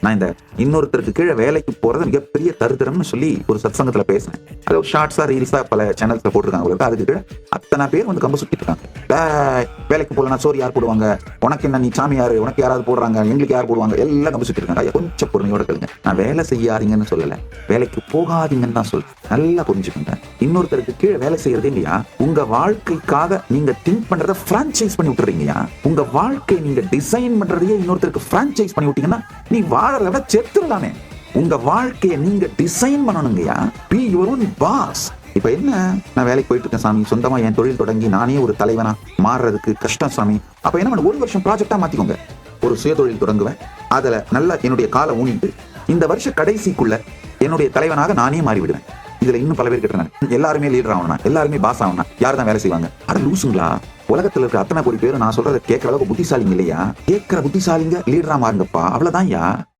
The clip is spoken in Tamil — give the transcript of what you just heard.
நான் இந்த இன்னொருத்தருக்கு கீழே வேலைக்கு போறது மிகப்பெரிய தருத்திரம்னு சொல்லி ஒரு சத்சங்கத்துல பேசினேன். அது ஒரு ஷார்ட்ஸா ரீல்ஸா பல சேனல்ஸ்ல போட்டிருக்காங்க. அதுக்கு கீழே அத்தனை பேர் வந்து கம்ப சுத்திட்டு இருக்காங்க. வேலைக்கு போலனா சோறு யார் போடுவாங்க, உனக்கு என்ன நீ சாமி யாரு, உனக்கு யாராவது போடுறாங்க, எங்களுக்கு யார் போடுவாங்க, எல்லாம் கம்ப சுத்திட்டு இருக்காங்க. கொஞ்சம் பொறுமையோட கேளுங்க. நான் வேலை செய்யாதீங்கன்னு சொல்லல, வேலைக்கு போகாதீங்கன்னு தான் சொல்றேன். நல்லா புரிஞ்சுக்கோங்க. இன்னொருத்தருக்கு கீழே வேலை செய்யறது இல்லையா, உங்க வாழ்க்கைக்காக நீங்க திங்க் பண்றத பிரான்சைஸ் பண்ணி விட்டுறீங்கயா. உங்க வாழ்க்கை நீங்க டிசைன் பண்றதையே இன்னொருத்தருக்கு பிரான்சைஸ் பண்ணி விட்டீங்கன்னா நீ வாழறத விட செத்துடலாமே. உங்க வாழ்க்கையை நீங்க டிசைன் பண்ணணுங்கயா. Be your own boss. இப்ப என்ன, நான் வேலைக்கு போயிட்டு இருக்கேன் சாமி, சொந்தமா என் தொழில் தொடங்கி நானே ஒரு தலைவனா மாறுறதுக்கு கஷ்டம் சாமி. அப்ப என்ன பண்ண, 1 வருஷம் ப்ராஜெக்டா மாத்திக்கோங்க. ஒரு சுய தொழில் தொடங்குவேன், அதுல நல்லா என்னுடைய காலை ஊனிட்டு இந்த வருஷ கடைசிக்குள்ள என்னுடைய தலைவனாக நானே மாறிவிடுவேன். இதுல இன்னும் பல பேர் கேட்டுறாங்க, எல்லாருமே லீடர் ஆகணும், எல்லாருமே பாஸ் ஆகணும், யார் தான் வேலை செய்வாங்க? அட லூசுங்களா, உலகத்துல இருக்க அத்தனை கோடி பேரும் நான் சொல்றதை கேட்கற அளவுக்கு புத்திசாலிங்க இல்லையா? கேட்கிற புத்திசாலிங்க லீடரா மாறுங்கப்பா, அவ்வளவுதான் யா.